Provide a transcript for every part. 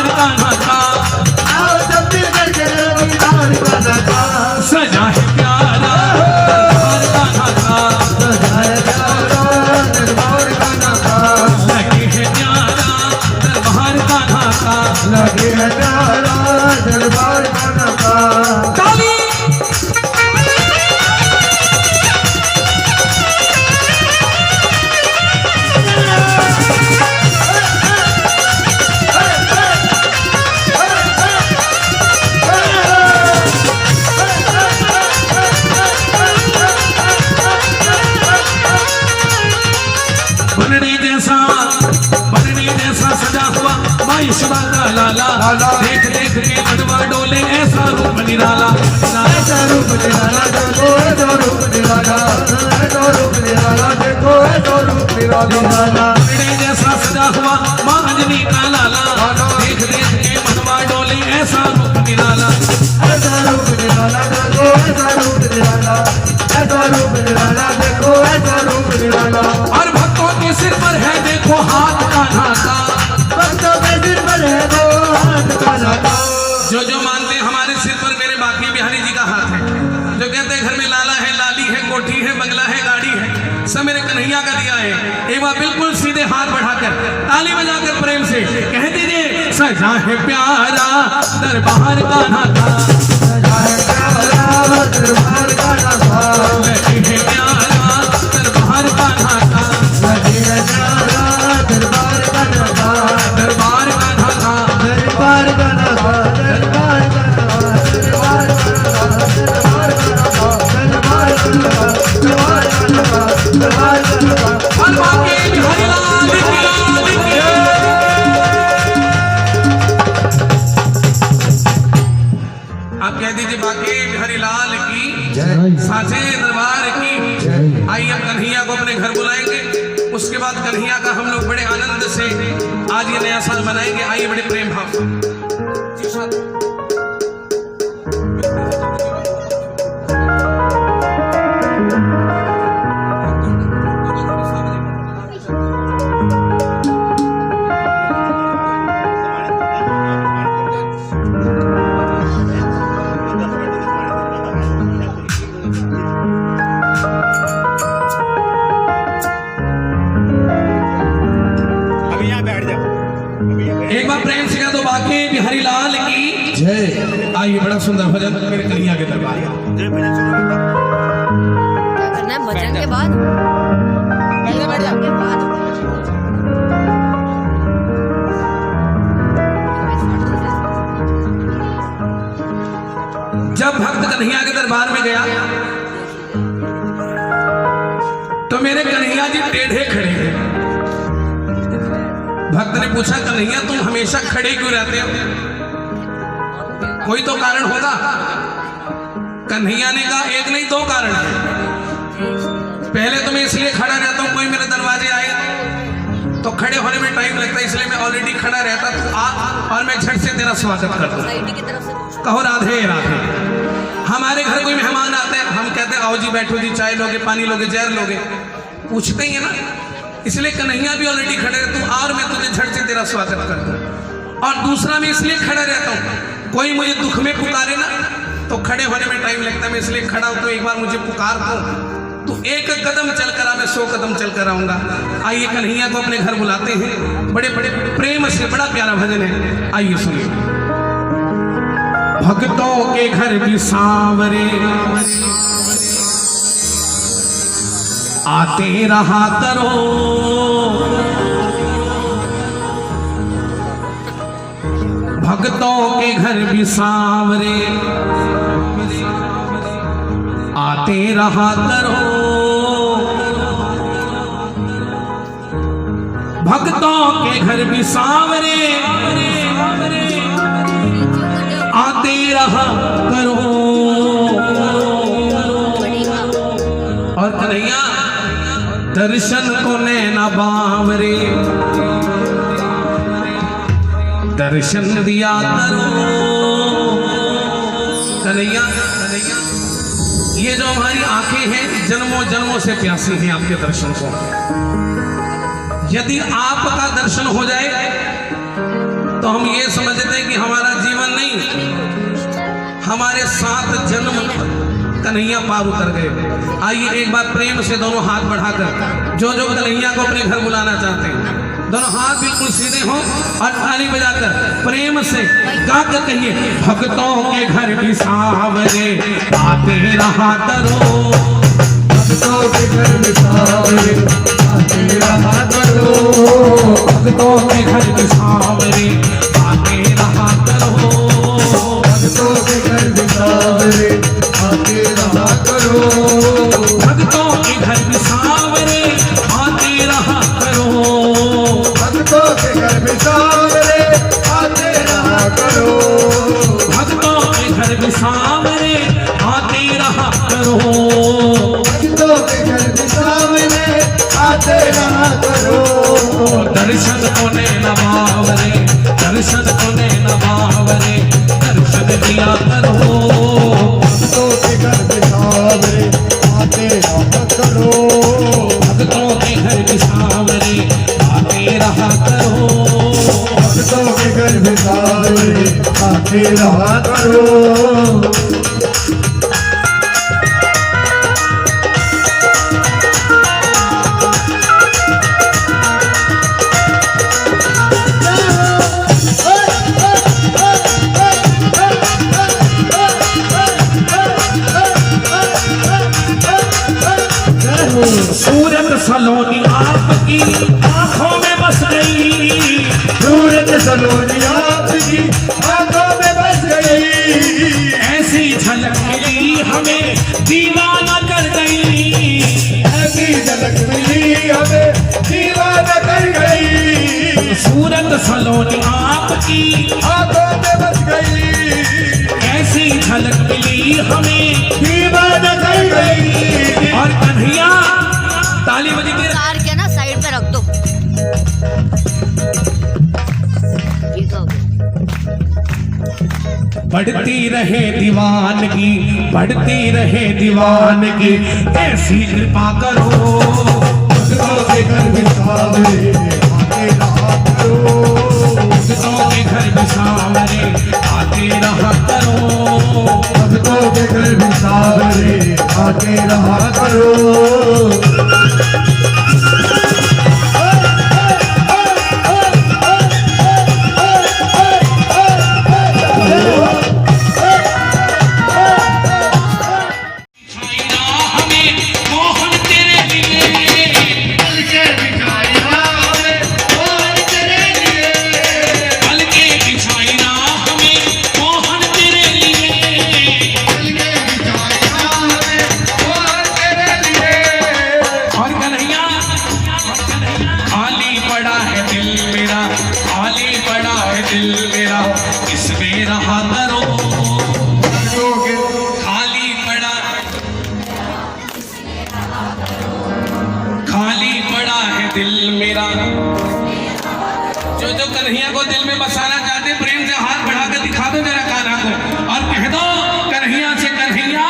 दरबार कान्हा का, आओ सब मिल करके दरबार कान्हा का, सजा है प्यारा दरबार कान्हा का, सजा है प्यारा दरबार कान्हा का, लगे है प्यारा दरबार कान्हा का, लगे है प्यारा दरबार कान्हा का। ताली बनने जैसा सजा हुआ माई शिवा का लाला, देख देख के मनवा डोले ऐसा रूप निराला, ऐसा रूप निराला देखो, ऐसा रूप निराला, ऐसा रूप निराला देखो, ऐसा रूप निराला। बनने जैसा सजा हुआ माँ अंजनी का लाला, देख देख के मनवा डोले ऐसा रूप निराला, ऐसा रूप निराला देखो, ऐसा रूप निराला, ऐसा रूप निराला देखो, ऐसा रूप निराला। और भक्तों के सिर पर है देखो हाथ कान्हा का, भक्तों के सिर पर है वो हाथ कान्हा का, जो जो मानते हैं हमारे सिर पर मेरे बाकी बिहारी जी का हाथ है, जो कहते हैं घर में लाला है, लाली है, कोठी है, बंगला है, गाड़ी है, सब मेरे कन्हैया का दिया है। एक बार बिल्कुल सीधे हाथ बढ़ाकर ताली बजाकर प्रेम से कह दीजिए, सजा है प्यारा दरबार कान्हा का, सजा है प्यारा दरबार कान्हा का, लगे है प्यारा दरबार कान्हा का, लगे है प्यारा दरबार कान्हा का, दरबार कान्हा का, दरबार कान्हा का, दरबार कान्हा का, दरबार कान्हा का, दरबार कान्हा का, दरबार कान्हा का, दरबार कान्हा का, दरबार कान्हा का। और बाकी बिहारी लाल की आप कह दीजिए बाकी बिहारी लाल की साचे दरबार की। आइए अब कन्हैया को अपने घर बुलाएंगे, उसके बाद कन्हैया का हम लोग बड़े आनंद से आज ये नया साल मनाएंगे। आइए बड़े प्रेम भाव एक बार प्रेम से कह दो बाकी बिहारी लाल की जय। आइए बड़ा सुंदर भजन मेरे कन्हैया के दरबार। करना है भजन के बाद, भजन के बाद जब भक्त कन्हैया के दरबार में गया तो मेरे कन्हैया जी टेढ़े खड़े हैं। भक्त ने पूछा, कन्हैया तुम हमेशा खड़े क्यों रहते हो, कोई तो कारण होगा। कन्हैया ने कहा, एक नहीं दो कारण है। पहले तो मैं इसलिए खड़ा रहता हूं, कोई मेरे दरवाजे आए तो खड़े होने में टाइम लगता है, इसलिए मैं ऑलरेडी खड़ा रहता, तू आ और मैं झट से तेरा स्वागत कर दूं। कहो राधे राधे। हमारे घर कोई मेहमान आते हैं, हम कहते हैं आओ जी बैठो जी, चाय लोगे, पानी लोगे, जहर लोगे, पूछते ही है ना। इसलिए कन्हैया भी ऑलरेडी खड़े रहते तू और मैं तुझे झट से तेरा स्वागत कर दूं। और दूसरा मैं इसलिए खड़ा रहता हूँ, कोई मुझे दुख में पुकारे ना तो खड़े होने में टाइम लगता है, मैं इसलिए खड़ा हूं तो एक बार मुझे पुकार दो, तू एक कदम चल कर आ, मैं 100 कदम चल कर आऊंगा। आइए कन्हैया को अपने घर बुलाते हैं, बड़े बड़े प्रेम से, बड़ा प्यारा भजन है, आइए सुनिए। भक्तों के घर भी सांवरे आते रहा करो, भक्तों के घर भी सांवरे आते रहा करो, भक्तों के घर भी सांवरे आते रहा करो। और कन्हैया दर्शन को नैना बावरे दर्शन दिया करो। कन्हैया ये जो हमारी आंखें हैं जन्मों जन्मों से प्यासी हैं आपके दर्शन को। यदि आपका दर्शन हो जाए तो हम ये समझते हैं कि हमारा जीवन नहीं, हमारे 7 जन्म कन्हैया पार उतर गए। आइए एक बार प्रेम से दोनों हाथ बढ़ाकर जो जो कन्हैया को अपने घर बुलाना चाहते हैं, दोनों हाथ बिल्कुल सीधे हों और ताली बजाकर प्रेम से गाकर कहिए, भक्तों के घर भी सावरे आते रहा करो, भक्तों के घर में सावरे आते रहा करो, भक्तों के घर भी सावरे आते रहा करो, भक्तों के घर में सावरे आते रहा करो, भक्तों के घर में सावरे आते रहा करो, भक्तों के घर में सावरे आते रहा करो, भक्तों के घर में सावरे आते रहा करो, भक्तों के घर में सावरे आते रहा करो, दर्शन कोने नवावरे, दर्शन कोने नवावरे, दर्शन दिया करो, भक्तों के घर में सावरे आते रहा करो, भक्तों के घर में सावरे आते रहा करो, भक्तों के घर में सावरे आते रहा करो। सूरत सलोनी आपकी आंखों में बस गई, सूरत सलोनी आपकी आंखों में बस गई, ऐसी झलक मिली हमें दीवाना कर गई, ऐसी झलक मिली हमें दीवाना कर गई, सूरत सलोनी आपकी आंखों में बस गई, ऐसी झलक मिली हमें दीवाना कर गई। और कन्हैया ताली बजी के कार के ना साइड पे रख दो। ठीक हो गया। बढ़ती रहे दीवानगी, बढ़ती रहे दीवानगी, ऐसी कृपा करो, भक्तों के घर में सावरे आते रहा करो, भक्तों के घर में सावरे आते रहा करो, भक्तों के घर में सावरे आते रहा करो। जो जो कन्हैया को दिल में बसाना चाहते प्रेम से हाथ बढ़ाकर दिखा दो जरा कान्हा को और कह दो कन्हैया से, कन्हैया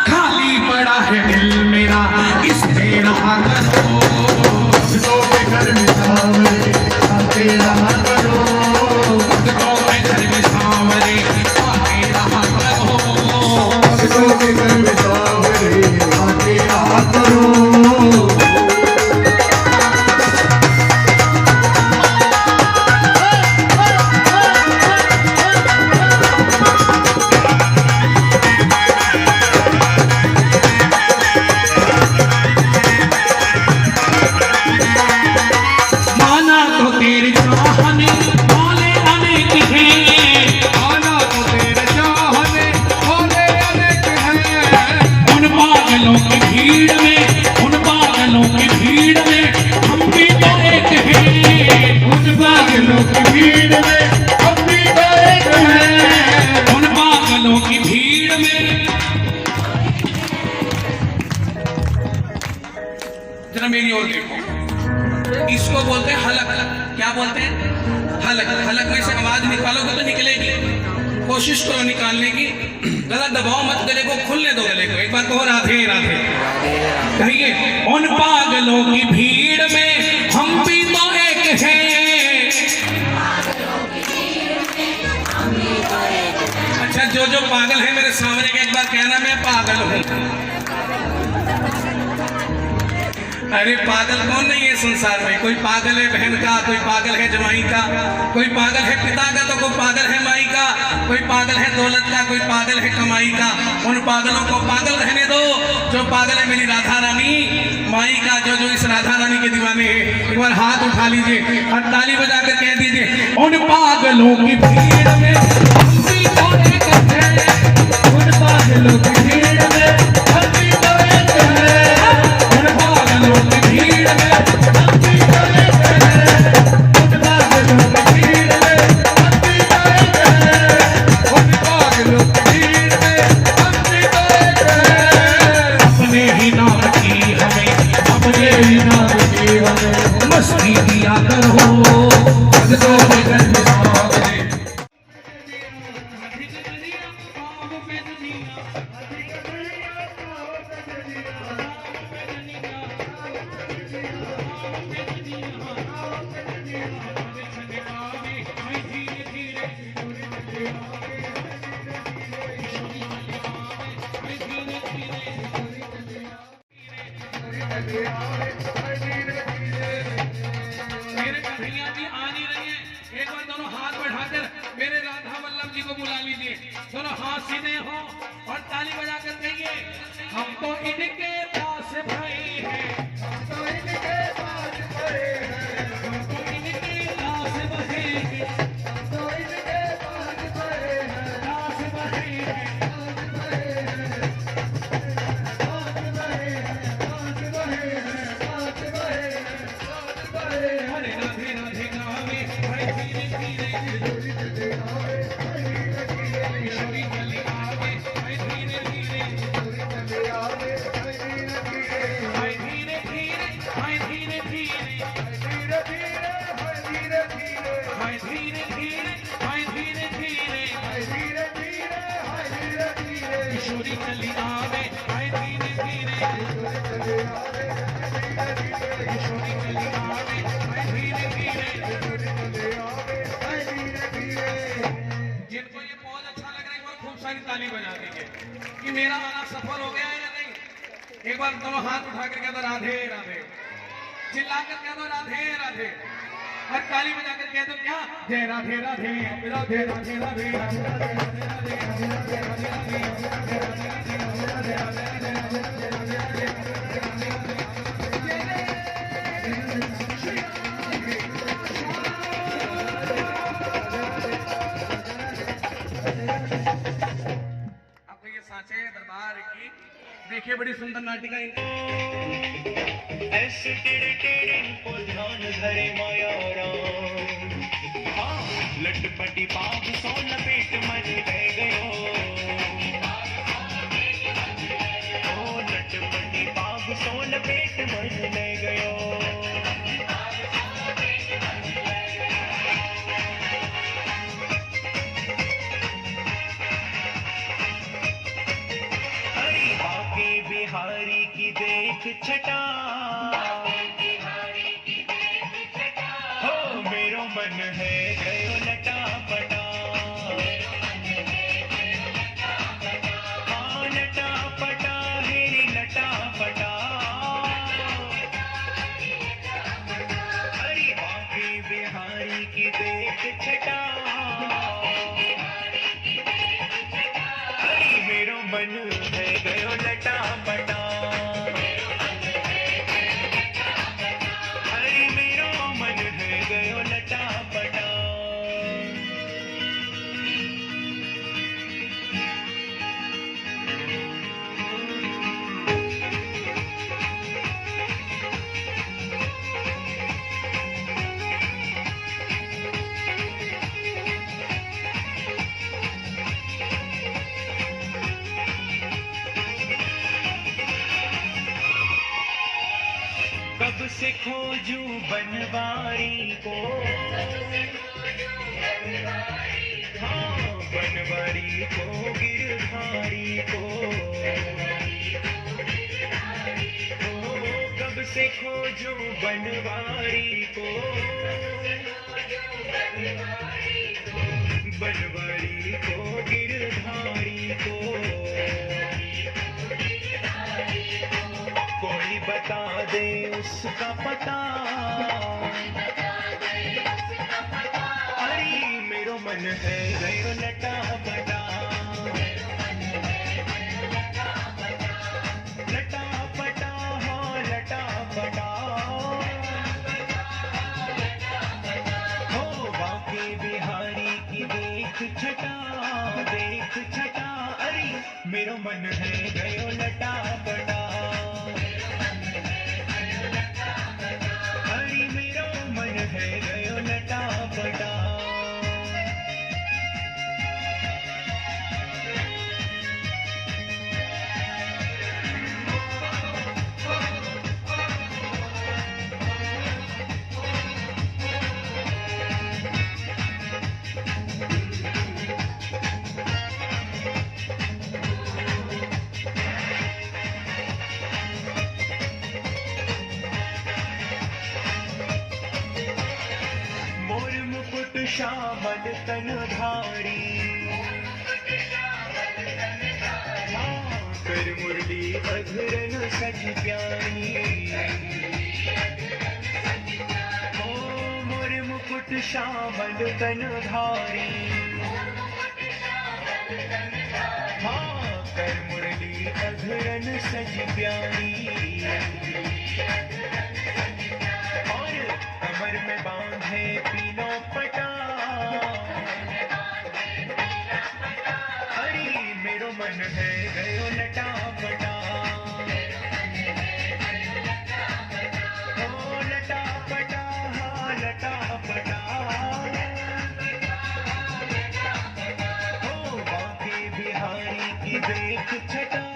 खाली पड़ा है दिल मेरा, इसमें रहा करो, भक्तों के घर में सावरे आते रहा करो, भक्तों के घर में सावरे आते रहा करो, भक्तों के घर में सावरे आते रहा करो। मेरी ओर देखो, इसको बोलते हैं हलक। क्या बोलते हैं? हलक। हलक में से आवाज निकालोगे तो निकलेगी, कोशिश करो निकालने की, गलत दबाओ मत, गले को खुलने दो गले को। एक बार कहो राधे राधे, कहिए उन पागलों की भीड़ में हम भी तो एक हैं, जो जो पागल है मेरे सामने के एक बार कहना मैं पागल हूँ। अरे पागल कौन नहीं है संसार में? कोई पागल है बहन का, कोई पागल है जमाई का, कोई पागल है पिता का, तो कोई पागल है माई का, कोई पागल है दौलत का, कोई पागल है कमाई का। उन पागलों को पागल रहने दो जो पागल है मेरी राधा रानी माई का, जो जो इस राधा रानी के दीवाने हैं। एक बार हाथ उठा लीजिए और ताली बजाकर कह दीजिए, उन पागलों की भीड़ में हम भी तो एक हैं, उन पागलों की भीड़ में हम भी तो एक हैं, उन पागलों की भीड़ में हम भी तो एक हैं, उन पागलों की भीड़ में हम भी तो एक हैं, उन पागलों की भीड़ में हम भी तो एक हैं। अपने ही नाम की हमें, अपने ही नाम की हमें मस्ती दिया करो, भक्तों के घर में सामने। मेरे कन्हैया जी आ नहीं रही है, एक बार दोनों हाथ बढ़ाकर मेरे राधा वल्लभ जी को बुला लीजिए। दोनों हाथ सीधे हो और ताली बजाकर कहिए, हम तो इनके पास भाई हैं, हम तो इनके पास भाई हैं, हम तो इनके पास भाई हैं, हम तो इनके पास भाई हैं, पास भाई हैं, हरे राधे राधे गावे भाई धीरे धीरे, किशोरी चली आवे भाई धीरे धीरे, भाई धीरे धीरे, भाई धीरे धीरे, भाई धीरे धीरे, भाई धीरे धीरे, किशोरी चली आवे भाई धीरे धीरे, किशोरी चली आवे भाई धीरे धीरे। जिनको ये बहुत अच्छा लग रहा है एक बार खूब सारी ताली बजा दीजिए कि मेरा आना सफल हो गया है या नहीं। एक बार दोनों हाथ उठाकर कह दो राधे राधे, चिल्लाकर कह दो राधे राधे, और ताली बजाकर कह दो क्या, जय राधे राधे राधे राधे राधे राधे दरबार की देखिए बड़ी सुंदर नाटिका। ऐसे टेढ़े टेढ़े को ध्यान धरे माया राम, हाँ लटपटी पाप सो लपेट मन रह गयो, ओ लटपटी पाप सो लपेट मन रह गयो। बिहारी की देख छटा, हो मेरो मन है गयो लटा पटा, हाँ लटा पटा हेरी लटा पटा, अरे बाकी बिहारी की देख छटा, अरे मेरो मन है गयो लटा पटा, अरे मेरो मन है गयो लटा पटा। कब से खोजूं बनवारी को, हाँ बनवारी को गिरधारी को, कब से खोजूं बनवारी को, बनवारी को गिरधारी उसका पता। अरे मेरो मन है गयो लटा पटा, लटा पटा हो लटा पटा हो बाके बिहारी की देख छटा, देख छटा। अरे मेरो मन है गयो लटा पटा, अरे मेरो मन है गयो लटा पटा। मोर मुकुट श्यामल तनधारी, कर मुरली अधरन सज प्यारी। ओ मोर मुकुट श्यामल तनधारी, कर मुरली अधरन सज प्यारी। और कमर में बांधे पीलो पटा, अरे मेरो मन है गयो लटा पटा, हो लटा पटा हा लटा पटा। हो बाके बिहारी की देख छटा,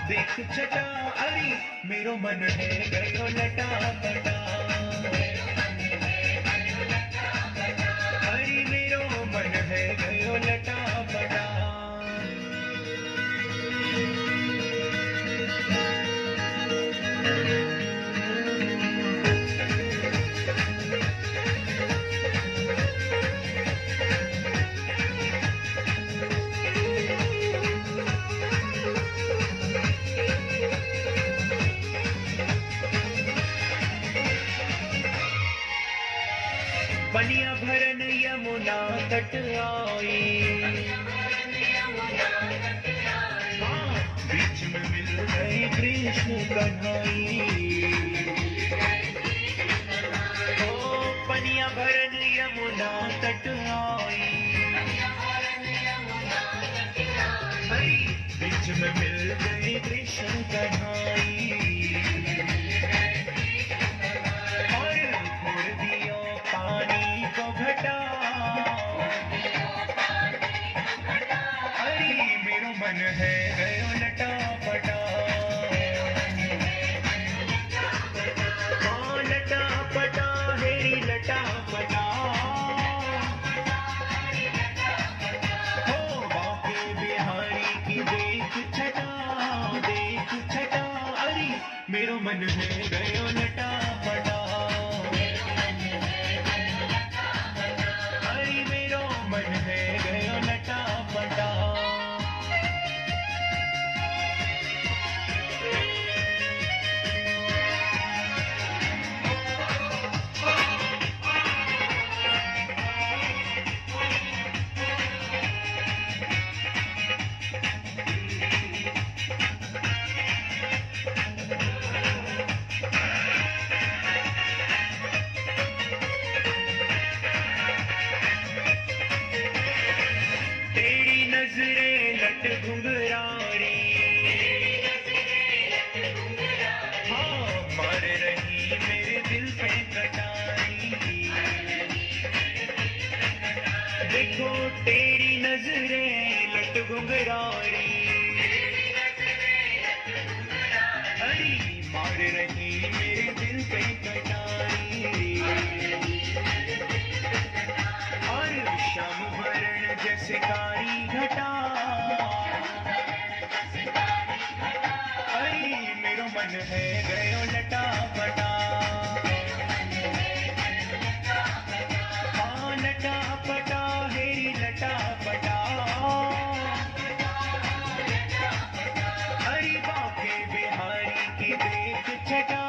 देख छटा। अरे मेरो मन है गयो लटा पटा, अरे मेरो मन है गयो लटा पटा। पनिया भरन यमुना तट आई, बीच में मिल गए कृष्ण कन्हई। ओ पनिया भरन यमुना तट आई, बीच में मिल गए कृष्ण कन्हई। और घोर दियो पानी को घटा, अरे मेरो मन है गयो लटा पटा, हाँ लटा पटा हेरी लटा पटा। हो बाके बिहारी की देख छटा, देख छटा। अरे मेरो मन है गयो लटा पटा, अरे मेरो मन है गयो लटा पटा। लट घुंघरारी, हाँ मार रही मेरे दिल पे कटारी। देखो तेरी नजरें लट घुंघरारी, अरे मार रही मेरे दिल पे कटारी। और श्याम वरण जैसे कारी घटा, मेरो मन है गयो लटा पटा, हाँ लटा पटा हेरी लटा पटा। अरे बाके बिहारी की देख छटा,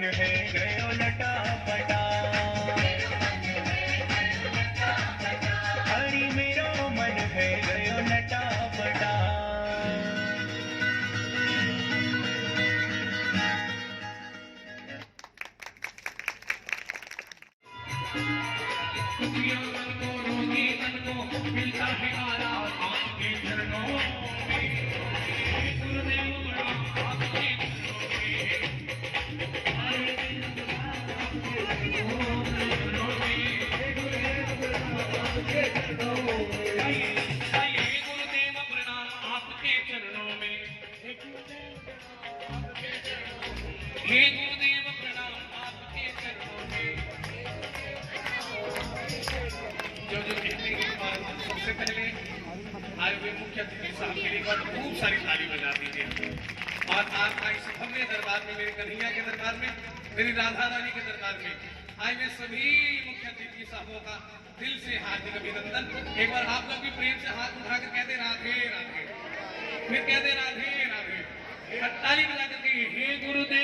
मन है गयो लटा पटा हरि मेरो मन है गयो लटा पटा मिलता है आराम आपके चरणों में गुरुदेव बड़ा आपके गुरुदेव प्रणाम आपके चरणों में हे गुरुदेव प्रणाम आपके चरणों में जो कहने के बाद सबसे पहले आए हुए मुख्य अतिथि साहब के लिए खूब सारी ताली बजा दीजिए। और आज इस भव्य दरबार में, मेरे कन्हैया के दरबार में, मेरी राधा रानी के दरबार में आए हुए सभी मुख्य अतिथि साहबों का दिल से हार्दिक अभिनंदन। एक बार आप लोग भी प्रेम से हाथ उठाकर कहते राधे राधे, फिर कहते राधे राधे, ताली बजा करके हे गुरुदेव